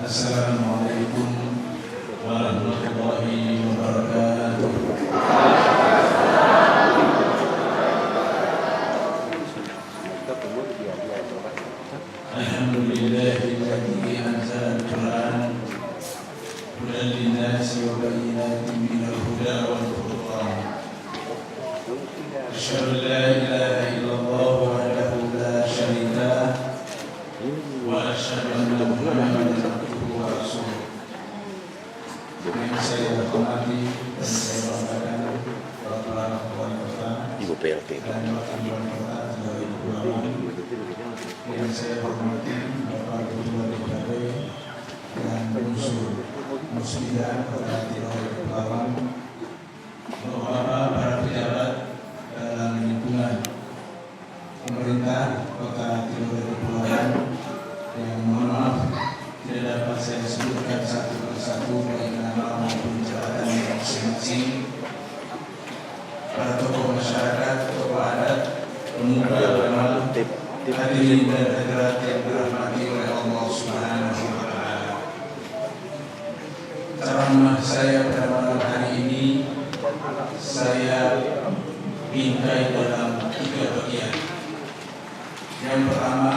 Assalamualaikum warahmatullahi wabarakatuh. Alhamdulillahilladzi anzala al-Qur'an hudan lin-nasi wa bayyinatin minal huda wal furqan. Asyhadu an la ilaha illallah wahdahu la syarika lah wa asyhadu anna Muhammadan abduhu wa rasuluh. Yang saya hormati dan saya banggakan Bapak Wali Kota Ibu PLT dan Wakil Wali Kota sebagai ulama. Yang saya hormati Bapak Ketua DPRD dan unsur muslidah pada Tirol Kepulauan, Bapak para pejabat dalam lingkungan pemerintah Kota Tirol Kepulauan, yang mohon maaf tidak dapat saya sebutkan satu persatu baik nama maupun jabatan masing-masing, para tokoh masyarakat, tokoh adat, pemuda agama, hadirin dan hadirat yang dirahmati oleh Allah Subhanahu wa Ta'ala. Ceramah saya pada malam hari ini saya bingkai dalam 3 bagian. Yang pertama,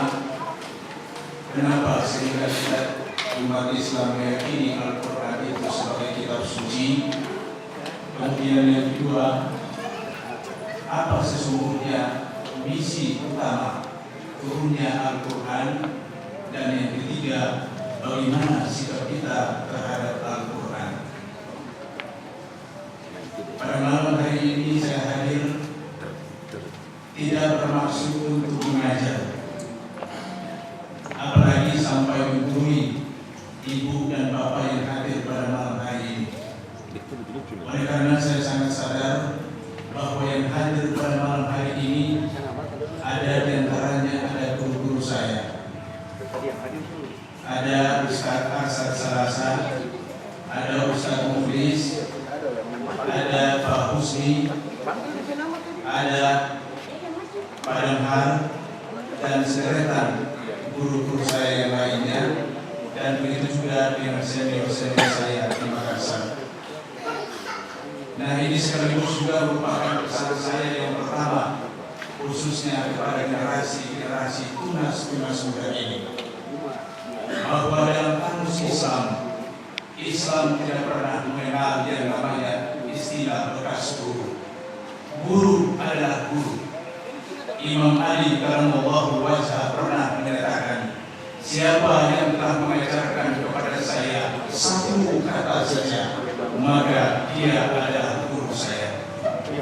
kenapa sehingga kita umat Islam meyakini Al-Quran itu sebagai kitab suci. Kemudian yang kedua, apa sesungguhnya misi utama turunnya Al-Quran. Dan yang ketiga, bagaimana sikap kita terhadap Al-Quran. Pada malam hari ini saya hadir tidak bermaksud untuk mengajar, apalagi sampai menggurui ibu dan bapak yang hadir pada malam hari ini. Oleh karena saya sangat sadar bahwa yang hadir pada malam hari ini ada di antaranya ada guru-guru saya. Ada Ustaz Arsad Salasa, ada Ustaz Muflis, ada Pak Husni, ada Pak Damhar, dan sederetan guru-guru saya yang lainnya, dan begitu juga dengan senior-senior saya di Makassar. Nah, ini sekaligus juga merupakan pesan saya yang pertama, khususnya kepada generasi tunas muda ini, bahwa dalam kamus Islam tidak pernah mengenal yang namanya istilah bekas guru. Guru adalah guru. Imam Ali karamallahu wajhah pernah menyatakan, siapa yang telah mengajarkan kepada saya satu kata saja, maka dia adalah guru saya.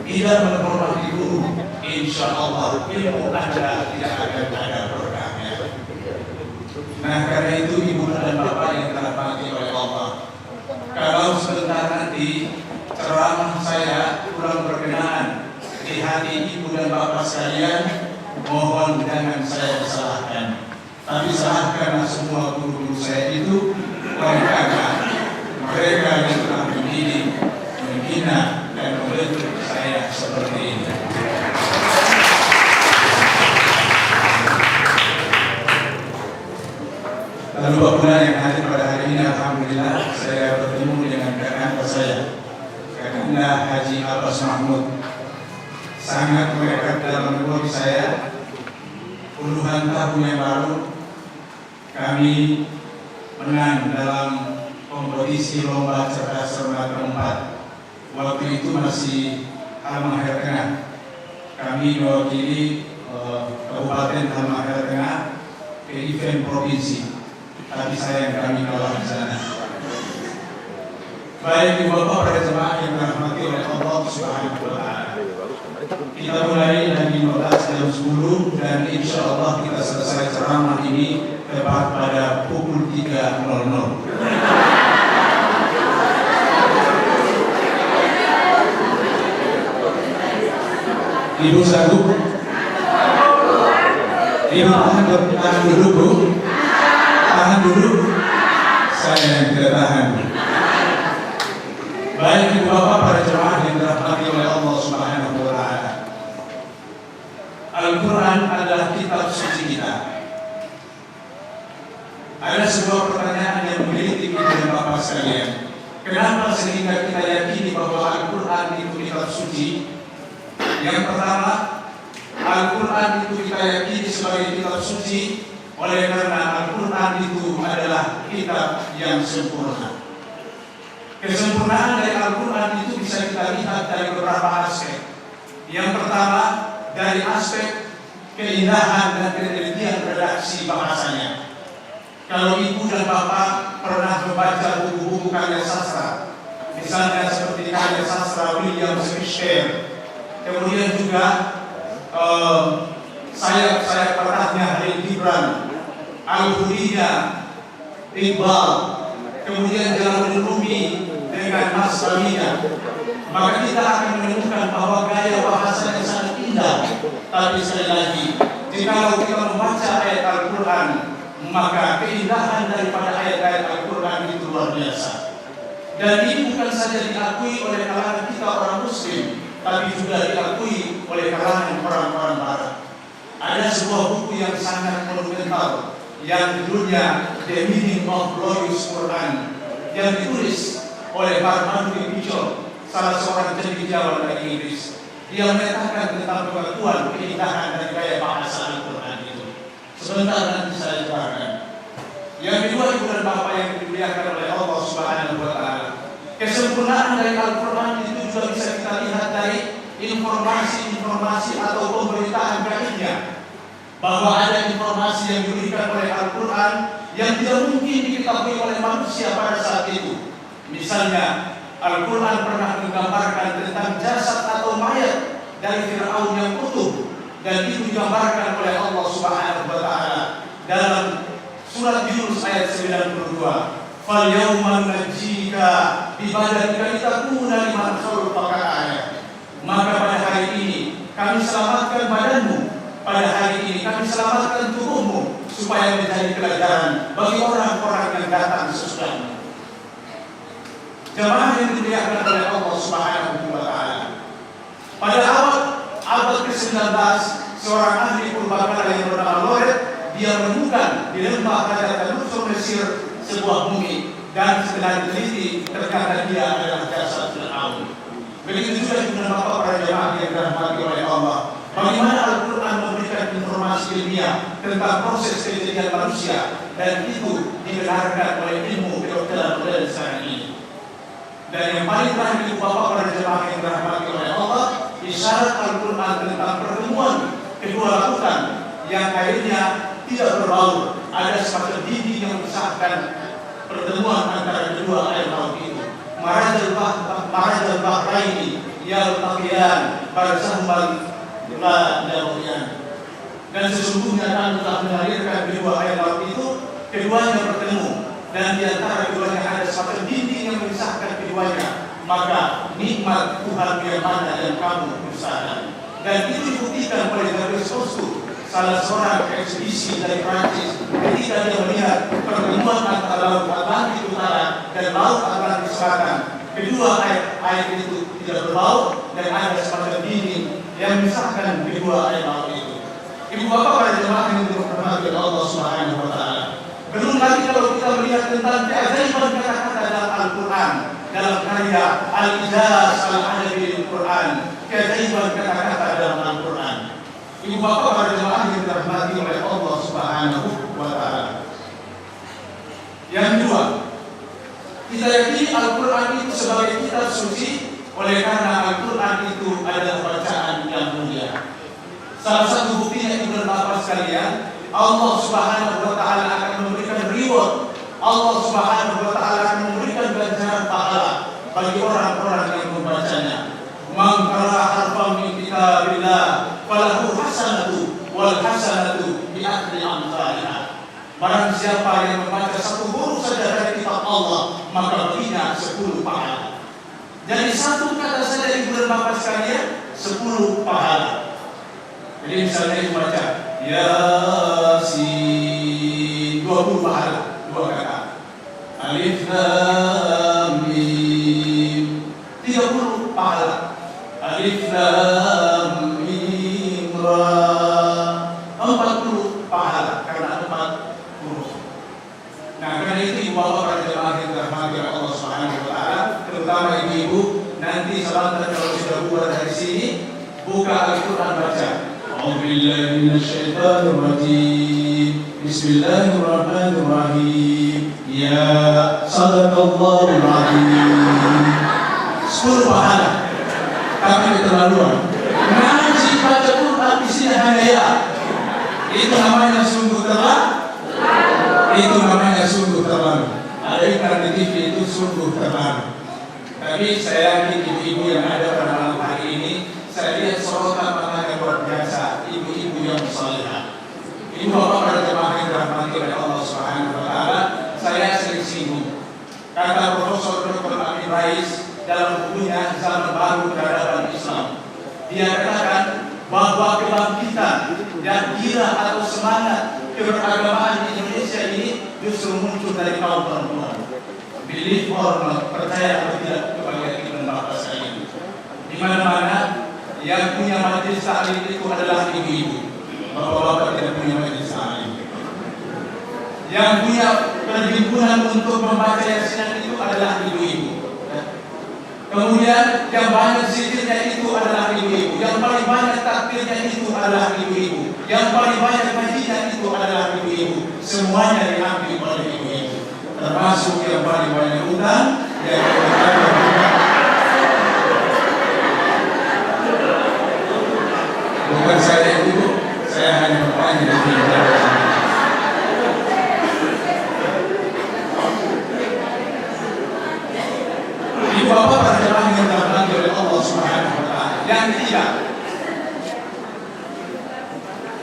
Tidak menghormati guru, insya Allah ilmu Anda tidak akan ada berkahnya. Nah, karena itu ibu dan bapak yang dirahmati oleh Allah, kalau sebentar nanti ceramah saya kurang berkenaan di hati ibu dan bapak sekalian, mohon jangan saya salahkan, tapi salahkanlah semua guru-guru saya itu, karena mereka yang telah mendidik, membina dan membentuk saya seperti ini. Lalu Bapak yang hadir pada hari ini, alhamdulillah saya bertemu dengan kakak saya, Kakanda Haji Abbas Mahmud. Sangat melekat dalam ruang saya. Puluhan tahun yang lalu kami menang dalam kompetisi lomba cerdas cermat keempat. Waktu itu masih Halmahera Tengah. Kami mewakili Kabupaten Halmahera Tengah ke event provinsi, tapi sayang kami kalah di sana. Baik ibu bapak para jemaah yang dirahmati oleh Allah Subhanahu wa Ta'ala, kita mulai dari 15 jam 10 dan insya Allah kita selesai ceramah ini tepat pada pukul 3.00. Ibu sanggup? Ibu tahan dulu Bu. Tahan dulu. Saya yang tidak tahan. Baik ibu bapak para jemaah yang dirahmati oleh Allah Subhanahu wa Ta'ala, Al-Quran adalah kitab suci kita. Ada sebuah pertanyaan yang menggelitik dengan Bapak sekalian. Kenapa sehingga kita yakini bahwa Al-Quran itu kitab suci? Yang pertama, Al-Quran itu kita yakini sebagai kitab suci oleh karena Al-Quran itu adalah kitab yang sempurna. Kesempurnaan dari Al-Quran itu bisa kita lihat dari beberapa aspek. Yang pertama, dari aspek keindahan dan ketelitian redaksi bahasanya. Kalau ibu dan bapak pernah membaca buku-buku karya sastra, misalnya seperti karya sastra William Shakespeare, kemudian juga sayap patahnya Khalil Gibran, Al-Hudiyah, Iqbal, kemudian Jalaluddin Rumi dengan Mas Bamiya, maka kita akan menemukan bahwa gaya bahasanya sangat indah. Tapi sekali lagi, jika kita membaca ayat Al-Quran, maka keindahan daripada ayat-ayat Al-Quran itu luar biasa. Dan ini bukan saja diakui oleh kalangan kita orang Muslim, tapi juga diakui oleh kalangan orang-orang Barat. Ada sebuah buku yang sangat monumental yang judulnya The Meaning of Glorious Quran, yang ditulis oleh Barnaby Bishop, salah seorang cendekiawan dari Inggris. Dia menyatakan tentang pengakuan keindahan dan gaya bahasa Al-Quran itu. Sebentar nanti saya jelaskan. Yang kedua, ibu dan bapak yang dimuliakan oleh Allah Subhanahu wa Ta'ala, kesempurnaan dari Al-Quran itu juga bisa kita lihat dari informasi-informasi atau pemberitaan gaibnya. Bahwa ada informasi yang diberikan oleh Al-Quran yang tidak mungkin diketahui oleh manusia pada saat itu. Misalnya, Al-Quran pernah menggambarkan tentang jasad atau mayat dari Fir'aun yang utuh, dan itu digambarkan oleh Allah Subhanahu wa Ta'ala dalam surat Yunus ayat 92. Fal yawma najika bi badanika litakuna liman khalaqaka ayat. Maka pada hari ini kami selamatkan badanmu, pada hari ini kami selamatkan tubuhmu supaya menjadi pelajaran bagi orang-orang yang datang sesudahmu. Jemaah yang dimuliakan oleh Allah Subhanahu wa Ta'ala, pada abad ke-19, seorang ahli purbakala yang bernama Loret, dia menemukan di lembah Raja Luxor Mesir sebuah mumi, dan setelah diteliti ternyata dia adalah jasad Fir'aun. Begitu juga dengan bapak para jemaah yang dirahmati oleh Allah, bagaimana Al-Quran memberikan informasi ilmiah tentang proses kejadian manusia, dan itu dibenarkan oleh ilmu kedokteran modern sekarang ini. Dan yang paling terakhir, bapak para jemaah yang dirahmati oleh Allah, isyarat Al-Quran tentang pertemuan kedua lautan yang akhirnya tidak berbau. Ada semacam dinding yang memisahkan pertemuan antara kedua air laut itu. Marajal Bahraini yaltaqiyan barzahman la yaltaqiyan. Dan sesungguhnya kami telah melahirkan kedua air laut itu, keduanya bertemu, dan di antara keduanya ada semacam dinding yang memisahkan keduanya. Maka nikmat Tuhan yang mana yang kamu usahakan. Dan itu dibuktikan oleh Jabez Coustou, salah seorang ekspedisi dari Prancis, ketika dia melihat pertemuan antara Laut Atlantik Utara dan Laut Atlantik Selatan. Kedua air itu tidak berbau, dan ada semacam dinding yang memisahkan kedua air laut itu. Ibu bapak para jemaah yang dirahmati Allah Subhanahu wa Ta'ala, belum lagi kalau kita melihat tentang keajaiban kata-kata dalam Al-Quran, dalam karya Al-Ijaz Al-Adabi Al-Quran, keajaiban kata-kata dalam Al-Quran. Ibu bapak para jemaah yang dirahmati oleh Allah Subhanahu wa Ta'ala. Yang kedua, kita yakini Al-Quran itu sebagai kitab suci oleh karena Al-Quran itu adalah bacaan yang mulia. Salah satu buktinya ibu dan bapak sekalian, Allah Subhanahu wa Ta'ala akan memberikan reward. Allah Subhanahu wa Ta'ala akan memberikan ganjaran pahala bagi orang-orang yang membacanya. Man qara'a harfan min kitabillah falahu hasanatu wal hasanatu bi akhri amsalha. Barang siapa yang membaca satu huruf saja dari kitab Allah, maka baginya 10 pahala. Jadi satu kata saja ibu dan bapak sekalian, 10 pahala. Jadi misalnya dibaca Yasin, 20 pahala, 2 kata. Alif Lam Mim, 30 pahala. Alif Lam Mim Ra, 40 pahala karena 4 huruf. Nah, karena itu ibu bapak para jemaah yang dirahmati oleh Allah Subhanahu wa taala, terutama ibu-ibu, nanti sebentar kalau sudah keluar dari sini, buka Al-Qur'an baca. A'udzubillahi minasyaitonir rajim. Bismillahirrahmanirrahim. Ya sadaqallahul azim. 10 pahala. Tapi keterlaluan. Ngaji baca Quran di sini hanya ya. Itu namanya sungguh terlalu. Itu namanya sungguh terlalu. Ada iklan di TV itu sungguh terlalu. Tapi saya yakin ibu-ibu yang ada pada malam hari ini, saya lihat sorotan matanya luar biasa. Ibu-ibu yang salihah. Ibu bapak pada jemaah yang dirahmati oleh Allah Subhanahu wa taala, saya sering singgung. Kata Profesor Dr. Amin Rais dalam bukunya Zaman Baru Peradaban Islam, dia katakan bahwa kebangkitan dan gila atau semangat keberagamaan di Indonesia ini justru muncul dari kaum perempuan. Believe or not, percaya atau tidak kepada Ibn Bapak saya, di mana-mana yang punya majelis taklim itu adalah ibu-ibu. Bapak-bapak tidak punya majelis taklim. Yang punya perhimpunan untuk membaca Yasin itu adalah ibu-ibu. Kemudian yang banyak zikirnya itu adalah ibu-ibu. Yang paling banyak takbirnya itu adalah ibu-ibu. Yang paling banyak ngajinya itu adalah ibu-ibu. Semuanya diambil oleh ibu-ibu. Termasuk yang paling banyak utang, yang bukan saya ibu, saya hanya bertanya di ibu bapak pada jemaah yang dirahmati oleh Allah Subhanahu wa taala. Yang ketiga,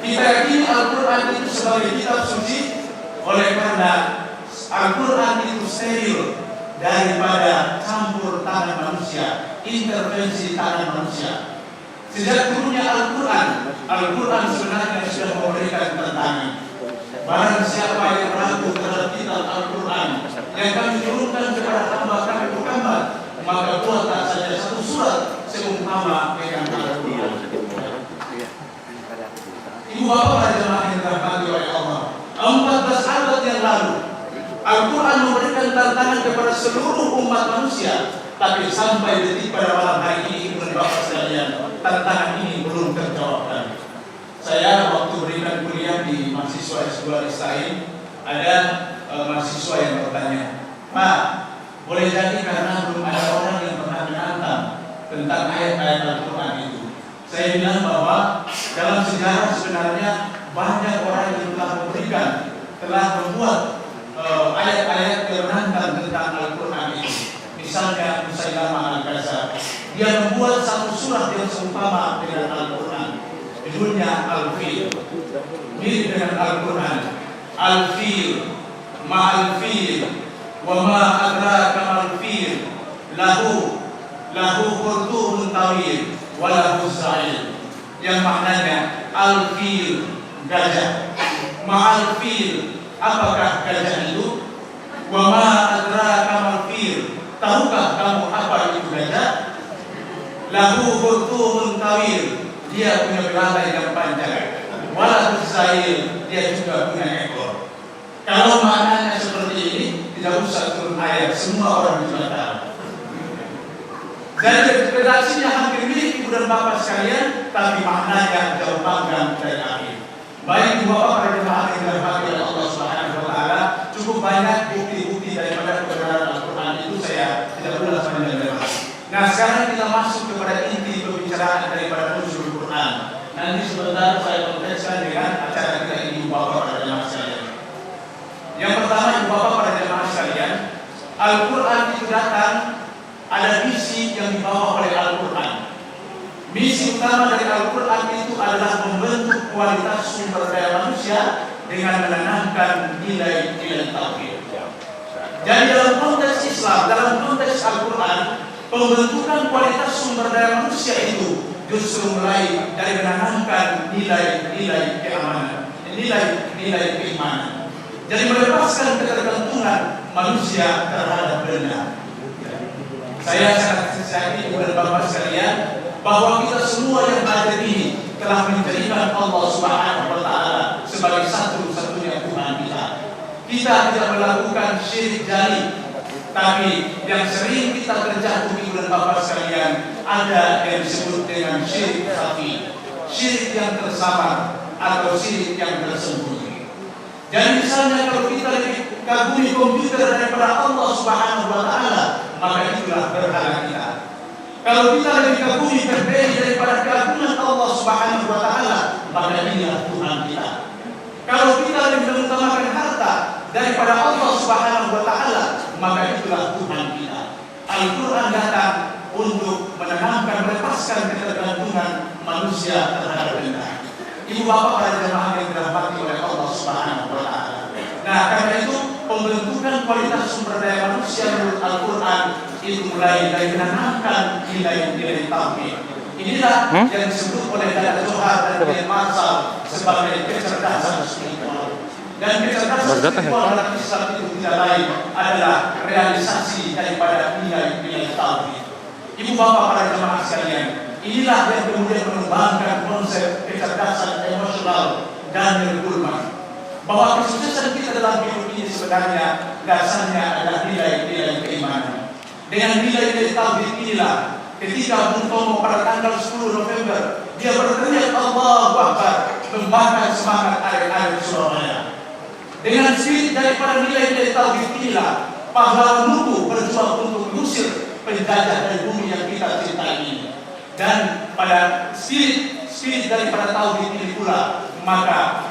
kita yakini Al-Quran itu sebagai kitab suci oleh karena Al-Quran itu steril daripada campur tangan manusia, intervensi tangan manusia. Sejak turunnya Al-Quran sebenarnya sudah memberikan tantangan. Barang siapa yang ragu terhadap kitab Al-Quran yang kami turunkan kepada hamba kami Muhammad, maka buatlah saja satu surat seumpama dengan Al-Quran. Ibu bapak pada jemaah yang dirahmati oleh Allah, 14 abad yang lalu Al-Quran memberikan tantangan kepada seluruh umat manusia, tapi sampai detik pada malam hari ini ibu dan bapak sekalian, tantangan ini belum terjawabkan. Saya waktu berikan kuliah di mahasiswa S2 Istain, ada mahasiswa yang bertanya, Pak, boleh jadi karena belum ada orang yang pernah menantang tentang ayat-ayat Al-Quran itu. Saya bilang bahwa dalam sejarah sebenarnya banyak orang yang telah membuat ayat-ayat yang menantang tentang Al-Quran itu. Misalnya Musailamah Al-Kadzdzab, dia membuat satu surat yang seumpama dengan Al-Quran, judulnya Al-Fil, mirip dengan Al-Quran. Al-Fil, ma'al-Fil, wa ma adraka ma'al-Fil, lahu khurtumun tawil, wa lahu sa'il. Yang maknanya Al-Fil, gajah. Ma'al-Fil, apakah gajah itu? Wa ma adraka ma'al-Fil, tahukah kamu apa itu gajah? Lahu khurtumun tawil, dia punya belalai yang panjang. Walau sa'il, dia juga punya ekor. Kalau maknanya seperti ini, tidak usah turun ayat, semua orang juga tahu. Dan redaksinya hampir mirip ibu dan bapak sekalian, tapi maknanya jauh panggang dari akhir. Baik ibu bapak para jemaah yang dirahmati oleh Allah Subhanahu wa taala, cukup banyak bukti-bukti daripada kebenaran Al-Quran itu saya tidak ulas panjang-panjang. Nah, sekarang kita masuk kepada inti pembicaraan daripada usul Quran. Nanti sebentar saya kontekskan dengan acara kita ini ibu bapak para jemaah sekalian. Yang pertama ibu bapak para jemaah sekalian, Al-Quran itu datang, ada misi yang dibawa oleh Al-Quran. Misi utama dari Al-Quran itu adalah membentuk kualitas sumber daya manusia dengan menanamkan nilai-nilai tauhid. Jadi dalam konteks Islam, dalam konteks Al-Quran, pembentukan kualitas sumber daya manusia itu justru mulai dari menanamkan nilai-nilai keamanan, nilai-nilai keimanan. Jadi melepaskan ketergantungan manusia terhadap benda. Saya sangat yakin ibu dan bapak sekalian bahwa kita semua yang hadir ini telah menjadikan Allah Subhanahu wa taala sebagai satu-satunya Tuhan kita. kita tidak melakukan syirik jari. Tapi yang sering kita terjatuh di bulan Bapak sekalian, ada yang disebut dengan syirik khafi, syirik yang tersamar atau syirik yang tersembunyi. Jadi misalnya kalau kita lebih kagumi komputer daripada Allah Subhanahu wa Ta'ala, maka itulah berhala kita. Kalau kita lebih kagumi berbeda daripada keagungan Allah Subhanahu wa Ta'ala, maka inilah Tuhan kita. Kalau kita lebih mengutamakan harta daripada Allah Subhanahu wa Ta'ala, maka itulah Tuhan kita. Al-Quran datang untuk menenangkan, melepaskan ketergantungan manusia terhadap benda. Ibu bapak para jemaah yang dirahmati oleh Allah Subhanahu wa Ta'ala. Nah, karena itu pembentukan kualitas sumber daya manusia menurut Al-Quran itu mulai dari menanamkan nilai-nilai tauhid. Inilah yang disebut oleh Dada Johar dan Dada Marsal sebagai kecerdasan spiritual. Dan kecerdasan spiritual dalam Islam itu tidak lain adalah realisasi daripada nilai-nilai tauhid. Ibu bapak para jemaah sekalian, inilah yang kemudian mengembangkan konsep kecerdasan emosional Daniel Goleman, bahwa kesuksesan kita dalam hidup ini sebenarnya dasarnya adalah nilai-nilai keimanan. Dengan nilai-nilai tauhid inilah ketika Bung Tomo pada tanggal 10 November dia berteriak Allahu Akbar, membakar semangat arek-arek Surabaya. Dengan spirit daripada nilai-nilai tauhid inilah pahlawan Nuku berjuang untuk mengusir penjajah dari bumi yang kita cintai ini. Dan pada spirit daripada tauhid ini pula, maka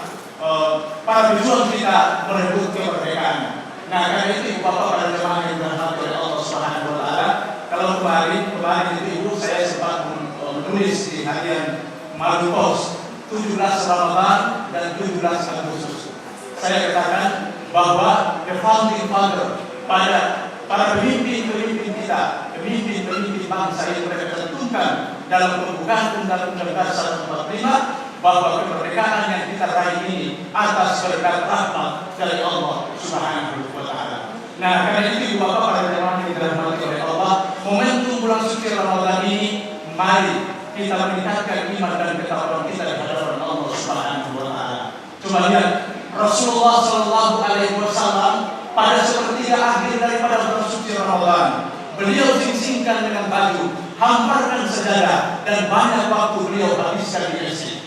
para pejuang kita merebut kemerdekaan. Nah, karena itu bapak para jemaah yang dirahmati oleh Allah Subhanahu wa Ta'ala, kalau kemarin itu ibu saya sempat menulis di harian Malu Post 17 Ramadan dan 17 Agustus. Saya katakan bahwa the founding father pada para pemimpin kita, pemimpin bangsa yang mereka tentukan dalam pembukaan Undang-Undang Dasar 45 bahwa kemerdekaan yang kita raih ini atas berkat rahmat dari Allah Subhanahu wa Ta'ala. Nah, karena itu bapak para jemaah yang dirahmati oleh Allah, momentum bulan suci Ramadan ini, mari kita meningkatkan iman dan ketakwaan kita di hadapan Allah Subhanahu wa Ta'ala. Coba lihat Rasulullah Shallallahu Alaihi Wasallam pada sepertiga akhir daripada bulan suci Ramadan, beliau sing-singkan dengan baju, hamparkan sejadah, dan banyak waktu beliau habiskan di masjid.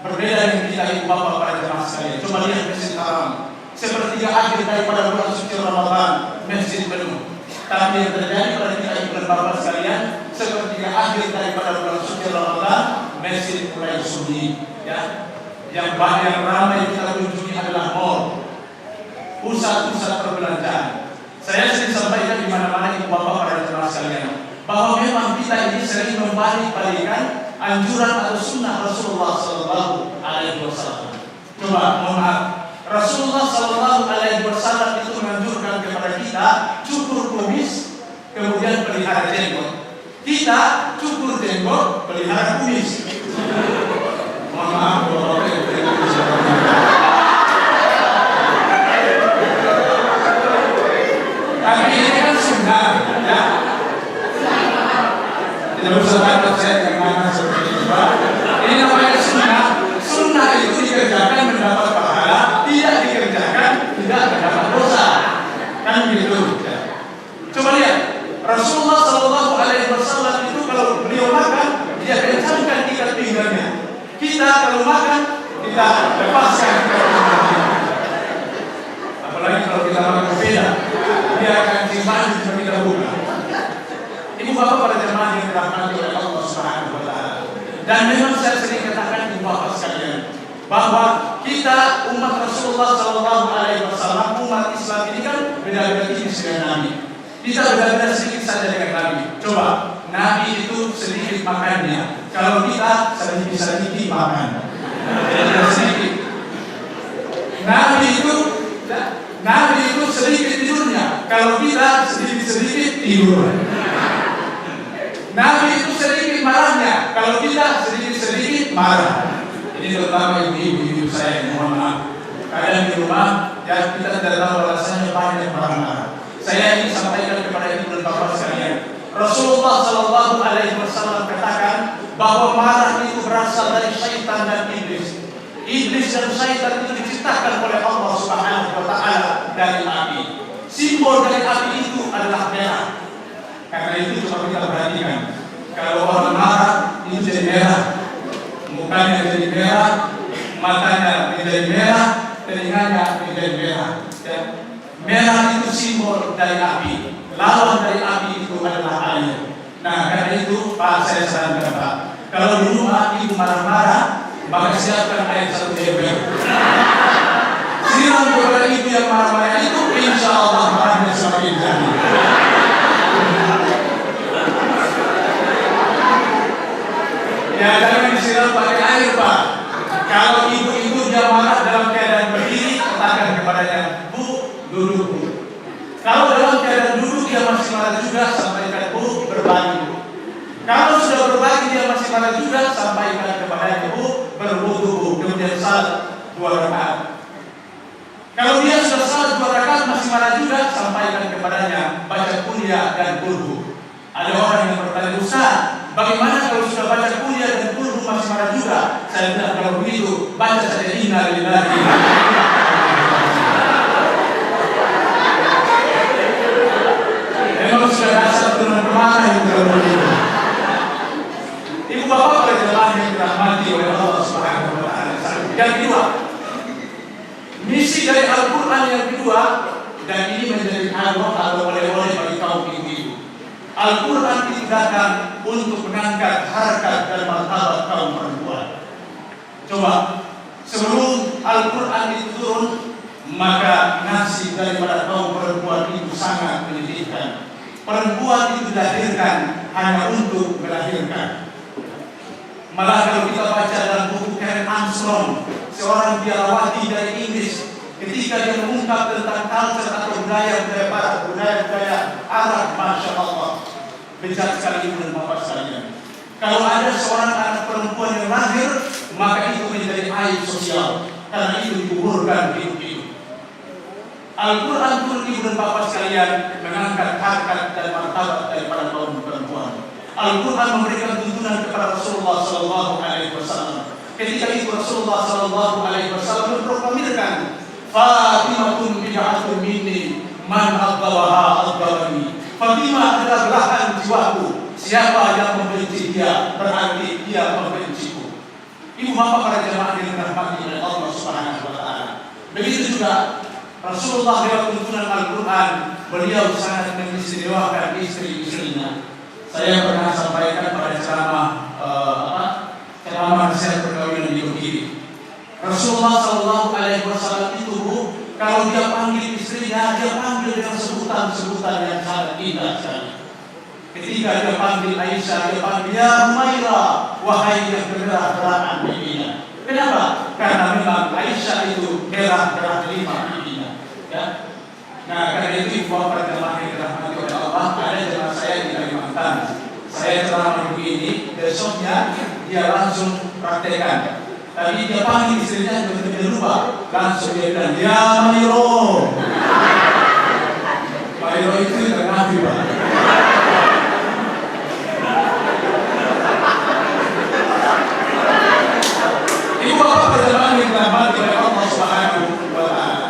Berbeda dengan kita ibu bapak para jemaah sekalian. Coba lihat Masjid Haram, sepertiga akhir daripada bulan suci Ramadan, masjid penuh. Tapi yang terjadi pada kita ibu dan bapak sekalian, sepertiga akhir daripada bulan suci Ramadan, masjid mulai sunyi. Ya, yang ramai kita kunjungi adalah mall, pusat-pusat perbelanjaan. Saya sering sampaikan di mana-mana ibu bapak para jemaah sekalian, bahwa memang kita ini sering membalik-balikan anjuran atau sunnah Rasulullah Sallallahu Alaihi Wasallam. Coba, mohon maaf, Rasulullah Sallallahu Alaihi Wasallam itu menganjurkan kepada kita cukur kumis, kemudian pelihara jenggot. Kita cukur jenggot, pelihara kumis. Mohon maaf, tapi ini kan sunnah, ya. Tidak usah takut saya gimana seperti itu, Pak. Ini namanya sunnah. Sunnah itu dikerjakan mendapat pahala, tidak dikerjakan tidak mendapat dosa. Kan begitu. Ya. Coba lihat, Rasulullah Shallallahu Alaihi Wasallam itu kalau beliau makan, dia kencangkan ikat pinggangnya. Kita kalau makan, kita lepaskan ikat pinggangnya. Apalagi kalau kita makan berbeda, dia akan simpan jika kita buka. Ibu bapak pada jemaah yang dirahmati oleh Allah Subhanahu wa Ta'ala. Dan memang saya sering katakan ibu bapak sekalian, bahwa kita umat Rasulullah Sallallahu Alaihi Wasallam, umat Islam ini kan beda-beda tipis dengan Nabi. Kita beda-beda sedikit saja dengan Nabi. Coba, Nabi itu sedikit makannya, kalau kita sedikit makan. Jadi sedikit. Nabi itu sedikit tidurnya, kalau kita sedikit tidur. Nabi itu sedikit marahnya, kalau kita sedikit marah. Ini terutama ibu-ibu saya yang mohon maaf. Kadang di rumah, ya kita tidak tahu alasannya banyak marah-marah. Saya ingin sampaikan kepada ibu dan bapak sekalian, Rasulullah Sallallahu Alaihi Wasallam katakan bahwa marah itu berasal dari syaitan dan iblis. Iblis dan syaitan itu diciptakan oleh Allah Subhanahu wa Ta'ala dari api. Simbol dari api itu adalah merah. Karena itu coba kita perhatikan. Kalau orang marah itu jadi merah, mukanya jadi merah, matanya menjadi merah, telinganya menjadi merah. Ya. Merah itu simbol dari api. Lawan dari api itu adalah air. Nah, karena itu Pak, saya sarankan Pak, kalau di rumah ibu marah-marah, maka siapkan air 1 ember. Siram kepada ibu yang marah-marah itu, insya Allah marahnya semakin jadi. Ya, jangan disiram pakai air Pak. Kalau ibu-ibu dia marah dalam keadaan berdiri, katakan kepadanya, Bu, duduk Bu. Kalau dalam keadaan duduk dia masih marah juga, sampaikan Bu, berbagi Bu. Kalau sudah berbagi dia masih marah juga, sampaikan kepadanya Bu, berwudu Bu, kemudian salat 2 rakaat. Kalau dia sudah salat 2 rakaat masih marah juga, sampaikan kepadanya baca kuliah dan kulhu. Ada orang yang bertanya, Ustaz, bagaimana kalau sudah baca kuliah dan kulhu masih marah juga? Saya bilang kalau begitu baca saja inna lillahi. Memang sudah dasar turun kemana itu kalau begitu. Ibu bapak pada jemaah yang dirahmati oleh Allah Subhanahu wa Ta'ala. Yang kedua, misi dari Al-Quran yang kedua, dan ini menjadi hadiah atau oleh-oleh bagi kaum ibu-ibu. Al-Quran digunakan untuk mengangkat harkat dan martabat kaum perempuan. Coba, sebelum Al-Quran itu turun, maka nasib daripada kaum perempuan itu sangat menyedihkan. Perempuan itu dilahirkan hanya untuk melahirkan. Malah kalau kita baca dalam buku Karen Armstrong, seorang biarawati dari Inggris, ketika dia mengungkap tentang culture atau budaya barat, budaya Arab, Masya Allah, bijak sekali ibu dan bapak sekalian. Kalau ada seorang anak perempuan yang lahir, maka itu menjadi aib sosial, karena itu dikuburkan hidup-hidup. Al-Quran turun ibu dan bapak sekalian mengangkat harkat dan martabat daripada kaum perempuan. Al-Quran memberikan tuntunan kepada Rasulullah Sallallahu Alaihi Wasallam. Ketika itu Rasulullah Sallallahu Alaihi Wasallam memproklamirkan, Fatimatun bid'atun minni, man agdawaha agdawani. Fatimah adalah belahan jiwaku. Siapa yang membenci dia berarti dia membenciku. Ibu bapak para jemaah yang dirahmati oleh Allah Subhanahu Wa Taala. Begitu juga Rasulullah lewat tuntunan Al-Quran, beliau sangat mengistimewakan istri-istrinya. Saya pernah sampaikan pada ceramah nasihat perkawinan di begini. Rasulullah Sallallahu Alaihi Wasallam itu kalau dia panggil istrinya, dia panggil dengan sebutan-sebutan yang sangat indah sekali. Ketika dia panggil Aisyah, dia panggil ya Humaira, wahai yang gerah-gerahan bibinya. Kenapa? Karena memang Aisyah itu gerah-gerah 5 bibinya. Ya. Nah, karena itu ibu bapak jemaah yang dirahmati oleh Allah, ada jemaah saya di Kalimantan. Saya ceramah begini, besoknya dia langsung praktekkan. Tapi dia panggil istrinya dia lupa, langsung dia bilang, ya Mairo. Mairo itu tidak nabi Pak. Ibu bapak berjemaah yang dirahmati oleh Allah Subhanahu wa Ta'ala.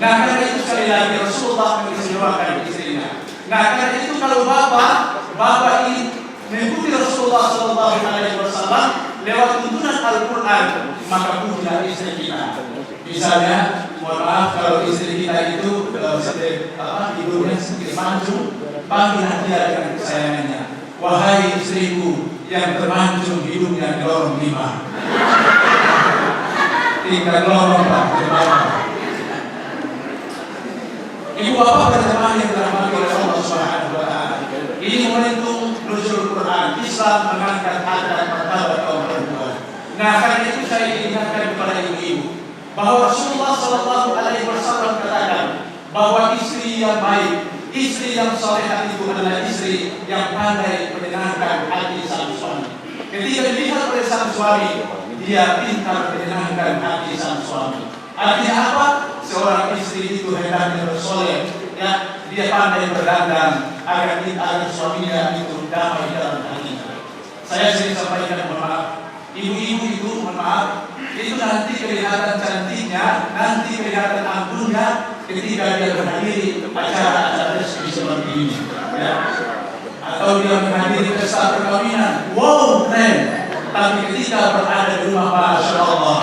Nah, karena itu sekali lagi Rasulullah mengistimewakan istrinya. Nah, karena itu kalau bapak ini mengikuti Rasulullah Sallallahu Alaihi Wasallam lewat tuntunan Al-Quran, maka pujilah istri kita. Misalnya, mohon maaf kalau istri kita itu hidupnya sedikit mancung, panggillah dia dengan kesayangannya. Wahai istriku yang termancung hidupnya di lorong 5. Tinggal lorong Pak, Ibu bapak berjemaah yang dirahmati oleh Allah Subhanahu wa Ta'ala. Ini momentum nuzul Quran, Islam mengangkat harkat martabat kaum perempuan. Nah, karena itu saya ingatkan kepada ibu-ibu bahwa Rasulullah Sallallahu Alaihi Wasallam katakan bahwa istri yang baik, istri yang salehah itu adalah istri yang pandai menyenangkan hati sang suami. Ketika dilihat oleh sang suami, dia pintar menyenangkan hati sang suami. Artinya apa? Seorang istri itu hendaknya bersoleh, ya, dia pandai berdandan agar suaminya itu damai dalam hatinya. Saya sering sampaikan, mohon maaf, ibu-ibu itu mohon maaf, itu nanti kelihatan cantiknya, nanti kelihatan anggunnya ketika dia menghadiri acara-acara resmi seperti ini, ya. Atau dia menghadiri pesta perkawinan, wow keren. Tapi ketika berada di rumah, masya Allah,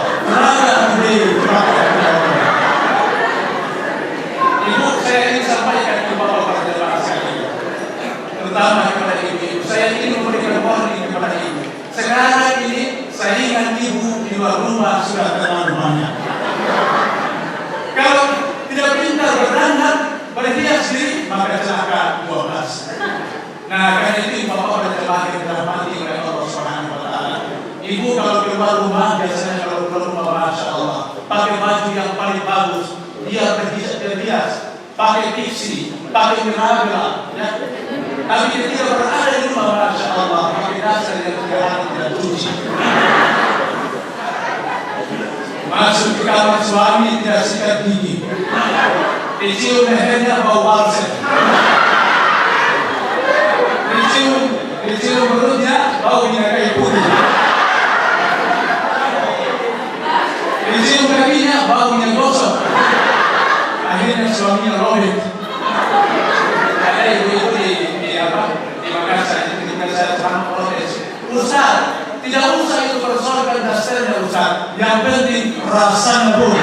Ibu, saya ingin sampaikan ke bapak jemaah sekalian, terutama kepada ibu-ibu. Saya ingin memberikan warning kepada ibu. Sekarang ini saingan ibu di luar rumah sudah terlalu banyak. Kalau tidak pintar berdandan, berhias diri, maka celaka 12. Nah, karena itu bapak berjemaah yang dirahmati oleh Allah Subhanahu wa Ta'ala. Ibu kalau keluar rumah, biasanya kalau keluar rumah, masya Allah, pakai baju yang paling bagus, dia berhias, pakai pixi, pakai mirabela, ya. Tapi ketika berada di rumah, masya Allah, pakai dasar yang tidak cuci. Masuk ke kamar suami tidak sikat gigi, dicium lehernya bau balsem, dicium perutnya bau minyak kayu putih, dicium kakinya bau minyak gosok. Akhirnya suaminya robek. Ada ibu-ibu di Makassar ketika saya ceramah protes, Ustaz, tidak usah itu persoalkan dasarnya Ustaz, yang penting rasanya pun.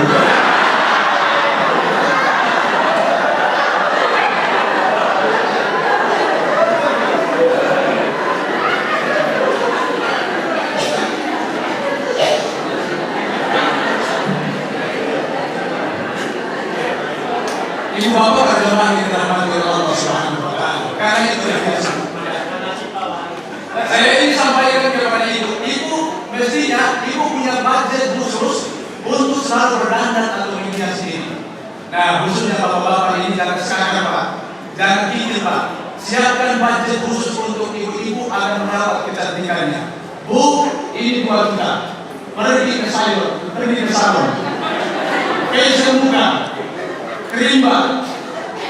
Ibu bapak berjemaah yang dirahmati oleh Allah Subhanahu wa Ta'ala. Karena itu yang biasa. Saya ingin sampaikan kepada ibu, mestinya ibu punya budget khusus untuk selalu berdandan atau menghias diri. Nah, khususnya bapak-bapak ini jangan sekakar Pak, jangan kikir Pak. Siapkan budget khusus untuk ibu-ibu akan merawat kecantikannya. Bu, ini buat kita. Pergi ke salon, facial muka, kerimba,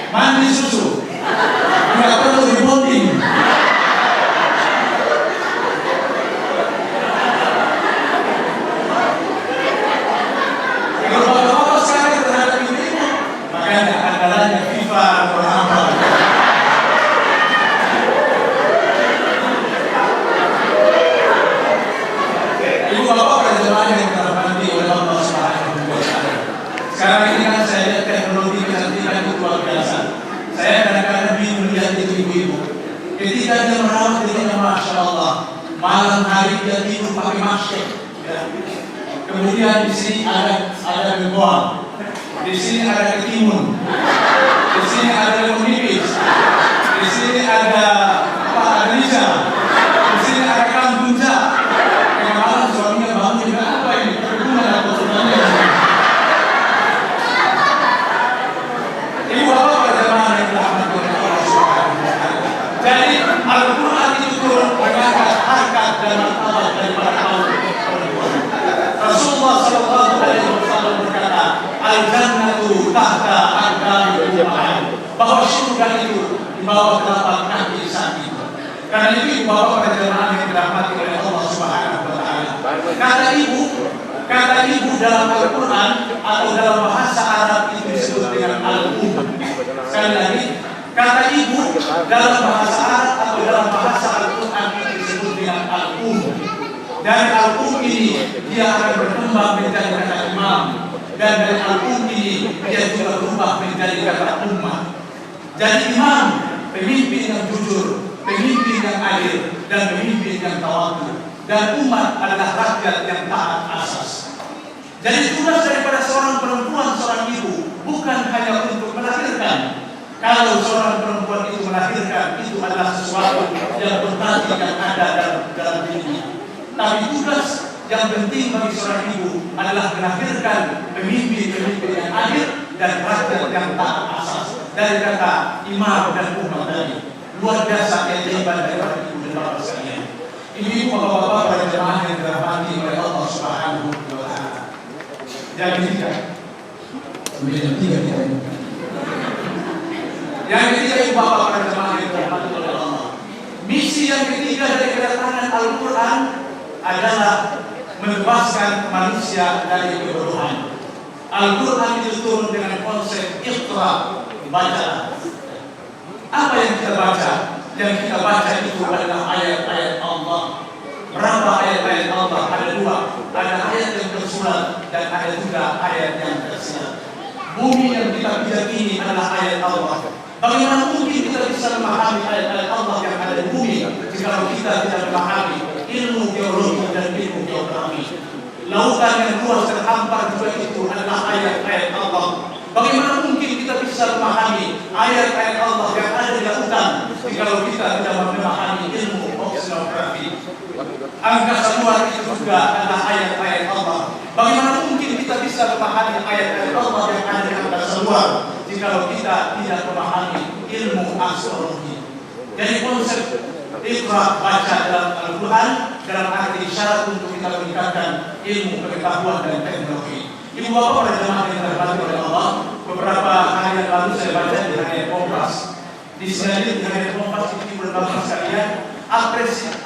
mandi susu, tidak perlu rebonding. Kalau bapak-bapak sekarang terhadap ibu-ibu, makanya andalanya FIFA atau apa. Ibu bapak berjemaah yang terhormati oleh Allah Subhanahu wa Ta'ala. Sekarang ini kan saya lihat teknologi kecantikan itu luar biasa. Saya kadang-kadang bingung melihat itu ibu-ibu. Ketika dia merawat dirinya, masya Allah, malam hari dia tidur pakai masker. Ya. Kemudian di sini ada begoa, di sini ada ketimun, di sini ada lemon nipis, di sini ada liza, di sini ada kambunja. Yang malam suaminya bangun juga apa ini? Perguna atau sebenarnya? Ibu bapak berjemaah yang dirahmati oleh Allah Subhanahu wa Ta'ala. Jadi Al-Quran itu turun mengangkat harkat dan martabat daripada kaum perempuan. Rasulullah sallallahu alaihi wasallam berkata, al-jannatu tahta aqdamil ummah, bahwa surga itu di bawah telapak kaki sapi. Karena itu ibu bapak berjemaah yang dirahmati oleh Allah Subhanahu wa Ta'ala. Kata ibu dalam Al-Quran atau dalam bahasa Arab itu disebut dengan al-um. Sekali lagi, kata ibu dalam bahasa Arab atau dalam bahasa Al-Quran itu disebut dengan al-um. Dari al-um ini dia akan berkembang menjadi kata imam, dan dari al-um ini dia juga berubah menjadi kata ummah. Jadi imam, pemimpin yang jujur, pemimpin yang adil, dan pemimpin yang tawadu. Dan umat adalah rakyat yang taat asas. Jadi tugas daripada seorang perempuan, seorang ibu, bukan hanya untuk melahirkan. Kalau seorang perempuan itu melahirkan, itu adalah sesuatu yang berarti yang ada dalam dirinya. Tapi tugas yang penting bagi seorang ibu adalah melahirkan pemimpin-pemimpin yang adil dan rakyat yang taat asas. Dari kata imam dan umat tadi, luar biasa keajaiban daripada ibu dan bapak sekalian. Ibu bapak-bapak berjemaah yang dirahmati oleh Allah Subhanahu wa Ta'ala. Yang ketiga, yang ketiga ibu bapak berjemaah yang dirahmati oleh Allah. Misi yang ketiga dari kedatangan Al-Quran adalah membebaskan manusia dari kebodohan. Al-Quran itu turun dengan konsep Iqra, baca. Apa yang kita baca? Yang kita baca itu adalah ayat-ayat Allah. Berapa ayat-ayat Allah? Ada dua. Ada ayat yang tersurat dan ada juga ayat yang tersirat. Bumi yang kita pijak ini adalah ayat Allah. Bagaimana mungkin kita bisa memahami ayat-ayat Allah yang ada di bumi jika kita tidak memahami ilmu geologi dan ilmu geografi? Lautan yang luas dan hampar juga itu adalah ayat-ayat Allah. Bagaimana mungkin kita bisa memahami ayat-ayat Allah yang ada di lautan jika kita tidak memahami ilmu oceanografi? Angkasa luar itu juga adalah ayat-ayat Allah. Bagaimana mungkin kita bisa memahami ayat-ayat Allah yang ada di angkasa luar jika kita tidak memahami ilmu astrologi? Jadi konsep Iqra, baca dalam Al-Quran dalam arti syarat untuk kita meningkatkan ilmu, pengetahuan dan teknologi. Ibu bapak para jemaah yang terhormati oleh Allah, beberapa hari yang lalu saya baca di Harian Kompas. Di sini di Harian Kompas ini beberapa sekalian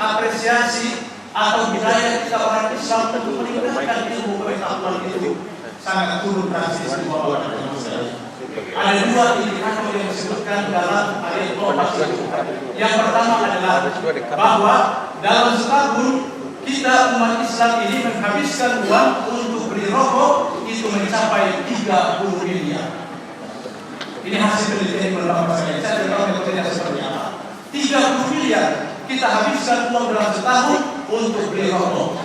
apresiasi atau budaya kita orang Islam untuk meningkatkan ilmu pengetahuan itu sangat turun drastis di bawah para jemaah sekalian. Ada dua indikator yang disebutkan dalam Harian Kompas itu. Yang pertama adalah bahwa dalam setahun kita umat Islam ini menghabiskan uang untuk beli rokok itu mencapai 30 miliar. Ini hasil penelitian beberapa sekali. Saya tidak tahu metodenya seperti apa. 30 miliar kita habiskan uang dalam setahun untuk beli rokok.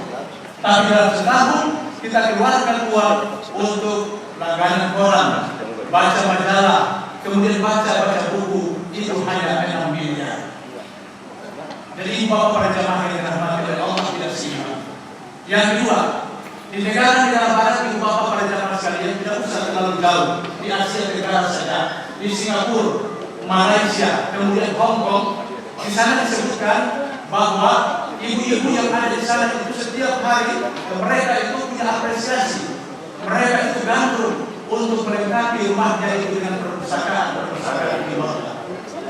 Tapi dalam setahun kita keluarkan uang untuk langganan koran, baca majalah, kemudian baca buku, itu hanya 6 miliar. Jadi bapak para jemaah yang dirahmati oleh Allah tidak simak. Yang kedua, di negara barat ibu bapak para jemaah sekalian tidak usah terlalu jauh, di Asia Tenggara saja, di Singapura, Malaysia, kemudian Hong Kong, di sana disebutkan bahwa ibu-ibu yang ada di sana itu setiap hari mereka itu punya apresiasi, mereka itu gandrung untuk melengkapi rumahnya itu dengan perpustakaan di bawah.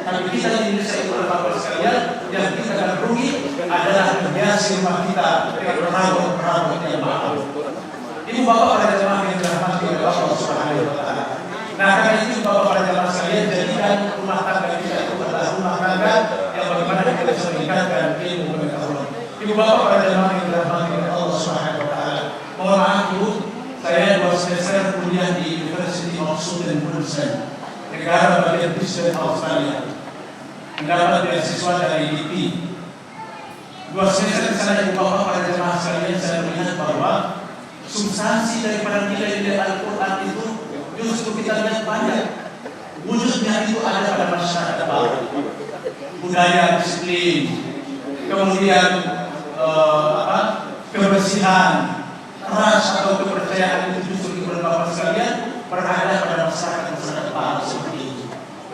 Tapi kita di Indonesia itu bapak sekalian yang kita gandrungi adalah menghiasi rumah kita dengan perabot yang mahal. Ibu bapak para jemaah yang dirahmati oleh Allah Subhanahu wa Ta'ala. Nah, karena itu bapak para jemaah sekalian, jadikan rumah tangga kita itu adalah rumah tangga yang bagaimana kita bisa meningkatkan ilmu pengetahuan. Ibu bapak para jemaah yang dirahmati oleh Allah Subhanahu wa Ta'ala. Mohon maaf ibu, saya 2 semester kuliah di University of Southern Queensland, negara bagian Brisbane, Australia. Mendapat beasiswa dari DP. 2 semester di sana ibu bapak para jemaah sekalian, saya melihat bahwa substansi daripada nilai-nilai Al-Quran itu justru kita lihat banyak. Wujudnya itu ada pada masyarakat bawah. Budaya disiplin, kemudian kebersihan, ras atau kepercayaan itu justru ibu bapak sekalian berada pada masyarakat bawah seperti itu.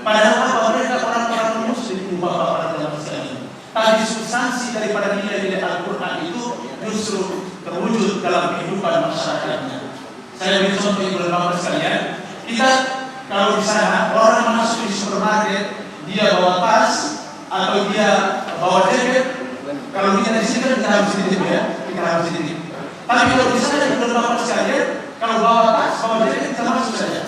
Padahal apa mereka orang-orang muslim ibu bapak para jemaah sekalian. Tapi substansi daripada nilai-nilai Al-Quran itu justru terwujud dalam kehidupan masyarakatnya. Saya beri contoh ibu bapak sekalian. Kita kalau di sana orang masuk di supermarket, dia bawa tas atau dia bawa jaket. Kalau kita di sini kita harus sedikit ya, kita harus sedikit. Tapi kalau di sana ibu bapak sekalian, kalau bawa tas, bawa jaket kita masuk saja.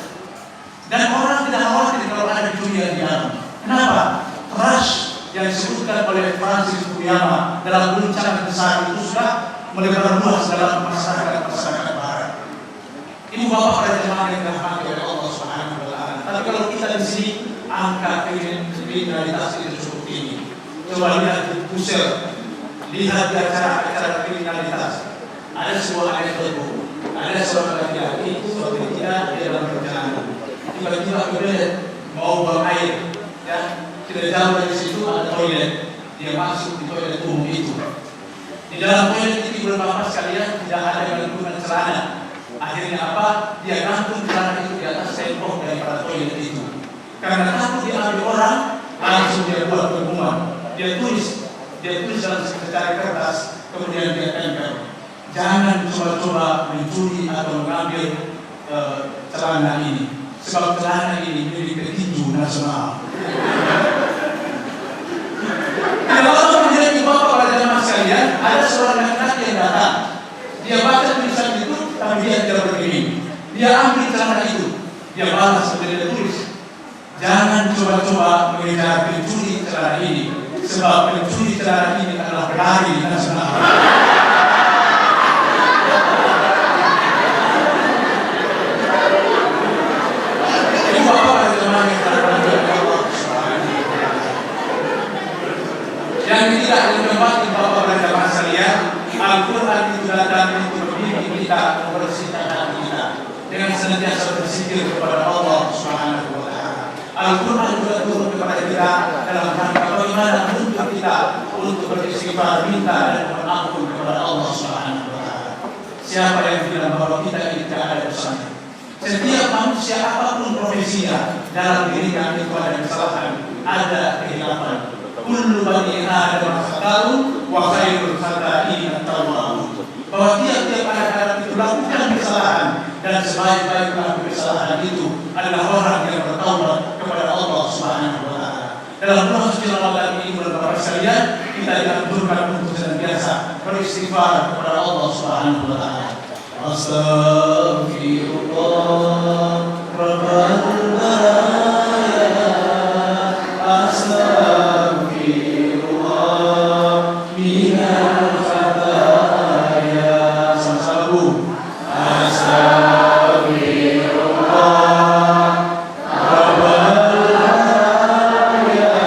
Dan orang tidak khawatir kalau ada curian di dalam. Kenapa? Rush yang disebutkan oleh Francis Fukuyama dalam guncangan besar itu sudah melebar luas dalam masyarakat barat. Ibu bapak para jemaah yang dirahmati oleh Allah Subhanahu wa Ta'ala. Tapi kalau kita di sini angka kriminalitas itu cukup tinggi. Coba lihat di Pusel, lihat di acara kriminalitas. Ada sebuah anekdote, ada seorang laki-laki suatu ketika dia dalam perjalanan, tiba-tiba kemudian mau buang air, ya tidak jauh dari situ ada toilet. Dia masuk di toilet umum itu. Di dalam toilet itu ibu bapak sekalian tidak ada gantungan celana. Akhirnya apa? Dia gantung celana itu di atas tembok daripada toilet itu. Karena takut diambil orang, langsung dia buat pengumuman. Dia tulis dalam secari kertas, kemudian dia tempel. Jangan coba-coba mencuri atau mengambil celana ini, sebab celana ini milik petinju nasional. Kalau kemudian ibu bapak para jemaah sekalian, ada seorang laki-laki yang datang. Dia Jangan coba-coba mengejar pencuri celana ini, sebab pencuri celana ini adalah pelari nasional. Ibu bapak berjemaah yang terhormat Allah Subhanahu wa Ta'ala. Yang ketiga, yang keempat, ibu bapak berjemaah sekalian, Al-Quran itu datang untuk membimbing kita, membersihkan hati kita dengan senantiasa berzikir kepada Allah Subhanahu wa Ta'ala. Al-Quran juga turun kepada kita dalam rangka bagaimana untuk kita untuk beristighfar, minta dan mohon ampun kepada Allah Subhanahu wa Ta'ala. Siapa yang bilang bahwa kita ini tidak ada dosanya? Setiap manusia apapun profesinya dalam dirinya itu ada kesalahan, ada kehilapan. Kullu bani Adam khata'un wa khairul khata'in at-tawwabun. Bahwa tiap-tiap anak Adam itu lakukan kesalahan dan sebaik-baik pelaku kesalahan itu adalah orang yang bertaubat kepada Allah Subhanahu wa Ta'ala. Dalam bulan suci Ramadan ini, Bapak sekalian, kita dianjurkan untuk senantiasa beristighfar kepada Allah Subhanahu wa Ta'ala. Astaghfirullah Rabbal baraya, astaghfirullah minal khataya. Sama-sama Bu. Astaghfirullah Rabbal baraya,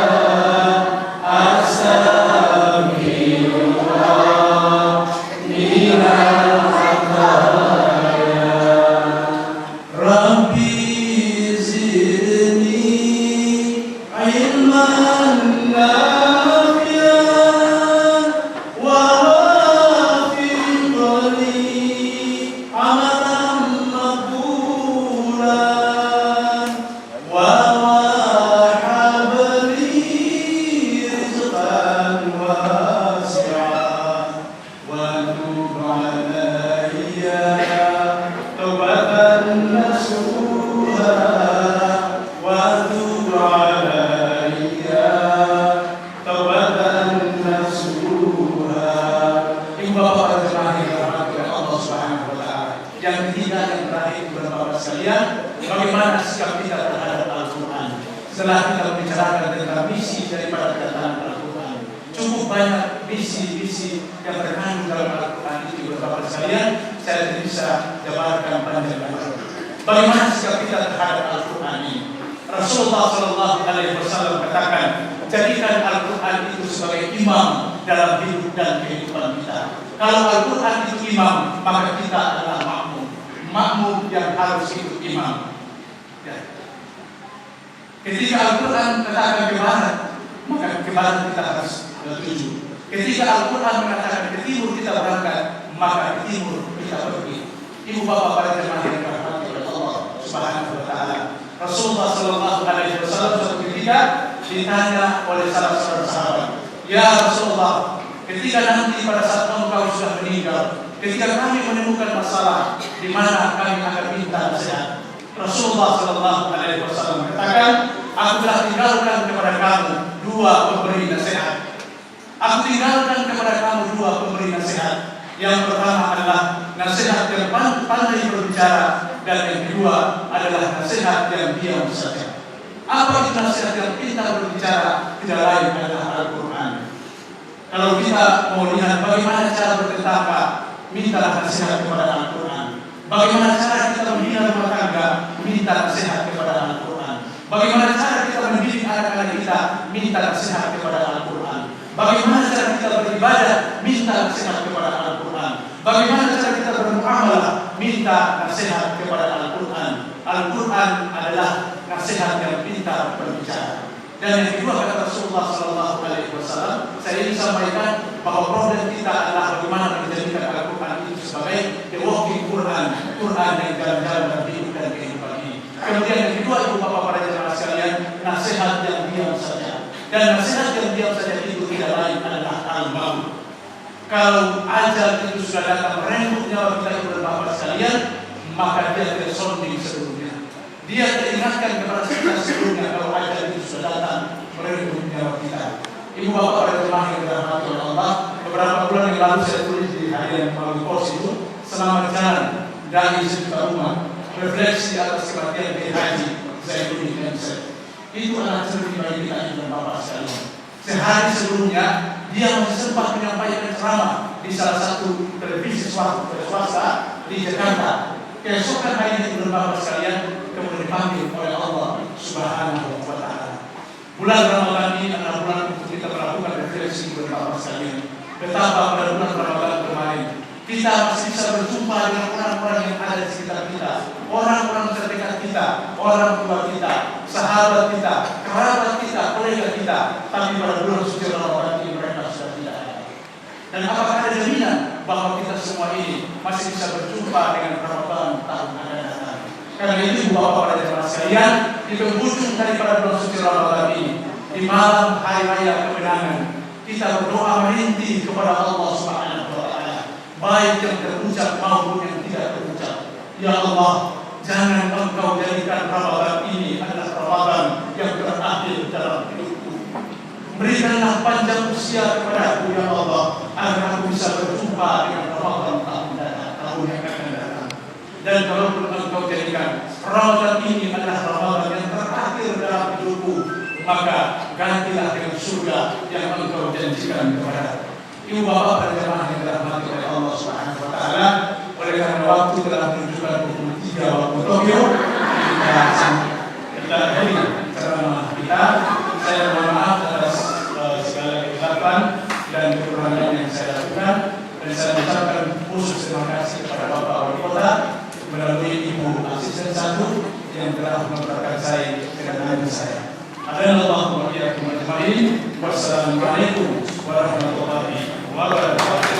astaghfirullah minal bagaimana sikap kita terhadap Al-Quran setelah kita membicarakan tentang misi daripada kedatangan Al-Quran. Cukup banyak misi-misi yang terkandung dalam Al-Quran itu, Bapak sekalian, saya tidak bisa jabarkan panjang-panjang. Bagaimana sikap kita terhadap Al-Quran ini? Rasulullah SAW katakan, jadikan Al-Quran itu sebagai imam dalam hidup dan kehidupan kita. Kalau Al-Quran itu imam, maka kita adalah makmum yang harus ikut imam. Ya. Ketika Al-Quran katakan ke barat, maka ke barat kita harus tuju. Ketika Al-Quran mengatakan ke timur kita berangkat, maka ke timur kita pergi. Ibu bapak para jemaah yang dirahmati oleh Allah Subhanahu wa Ta'ala. Rasulullah SAW suatu ketika ditanya oleh salah seorang sahabat, ya Rasulullah, ketika nanti pada saat engkau sudah meninggal, ketika kami menemukan masalah di mana kami akan minta nasihat, Rasulullah SAW katakan, aku telah tinggalkan kepada kamu dua pemberi nasihat. Aku tinggalkan kepada kamu dua pemberi nasihat. Yang pertama adalah nasihat yang pandai berbicara, dan yang kedua adalah nasihat yang diam saja. Apa itu nasihat yang pintar berbicara? Tidak lain adalah Al-Quran. Kalau kita mau lihat bagaimana cara bertetangga, mintalah nasihat kepada Al-Quran. Bagaimana cara kita membina rumah tangga, minta nasihat kepada Al-Quran. Bagaimana cara kita mendidik anak-anak kita, minta nasihat kepada Al-Quran. Bagaimana cara kita beribadah, minta nasihat kepada Al-Quran. Bagaimana cara kita bermuamalah, minta nasihat kepada Al-Quran. Al-Quran adalah nasihat yang pintar berbicara. Dan yang kedua kata Rasulullah SAW, saya ingin sampaikan bahwa problem kita adalah bagaimana menjadikan Al-Quran itu sebagai the walking Quran, Quran yang jalan-jalan dan hidup dan kehidupan ini. Kemudian yang kedua, ibu bapak para jemaah sekalian, nasihat yang diam saja. Dan nasihat yang diam saja itu tidak lain adalah al-maut. Kalau ajal itu sudah datang merenggut nyawa kita ibu dan bapak sekalian, maka dia tidak sounding sebelumnya. Dia teringatkan kepada kita sebelumnya kalau ajal itu sudah datang merenggut nyawa kita. Ibu bapak para jemaah yang dirahmati oleh Allah, beberapa bulan yang lalu saya tulis di harian melalui pos itu, selamat jalan dari sejuta umat, refleksi atas kematian Kiai Haji Zainuddin Amsel. Itu adalah cermin bagi kita dan Bapak sekalian. Sehari sebelumnya dia masih sempat menyampaikan ceramah di salah satu televisi swasta di Jakarta. Keesokan harinya itu Bapak sekalian kemudian dipanggil oleh Allah Subhanahu wa Ta'ala. Bulan Ramadan ini adalah bulan untuk kita melakukan refleksi Bapak sekalian. Betapa pada bulan Ramadan kemarin kita masih bisa berjumpa dengan orang-orang yang ada di sekitar kita, orang-orang terdekat kita, orang tua kita, sahabat kita, kerabat kita, kolega kita. Tapi pada bulan suci Ramadan ini mereka sudah tidak ada. Dan apakah ada jaminan bahwa kita semua ini masih bisa berjumpa dengan Ramadan tahun akan datang? Karena itu Bapak pada jemaah sekalian, di penghujung daripada bulan suci Ramadan ini, di malam hari raya kemenangan, kita berdoa merintih kepada Allah Subhanahu wa Ta'ala, baik yang terucap maupun yang tidak terucap. Ya Allah, jangan Engkau jadikan Ramadan ini adalah Ramadan yang terakhir dalam hidupku. Berikanlah panjang usia kepadaku ya Allah, agar aku bisa berjumpa dengan Ramadan tahun yang akan datang. Dan kalau Engkau jadikan Ramadan ini adalah Ramadan yang terakhir dalam hidupku, maka gantilah dengan surga yang Engkau janjikan kepada Ibu Bapak dan jemaah yang dirahmati oleh Allah Subhanahu wa Ta'ala. Oleh karena waktu telah menunjukkan pukul 3 waktu Tokyo, kita akhiri ceramah kita. Saya mohon maaf atas segala kegagalan dan kekurangan yang saya lakukan, dan saya mengucapkan khusus terima kasih kepada Bapak Wali Kota melalui Ibu Asisten 1 yang telah memperkenalkan saya dengan nama saya. Assalamualaikum warahmatullahi wabarakatuh.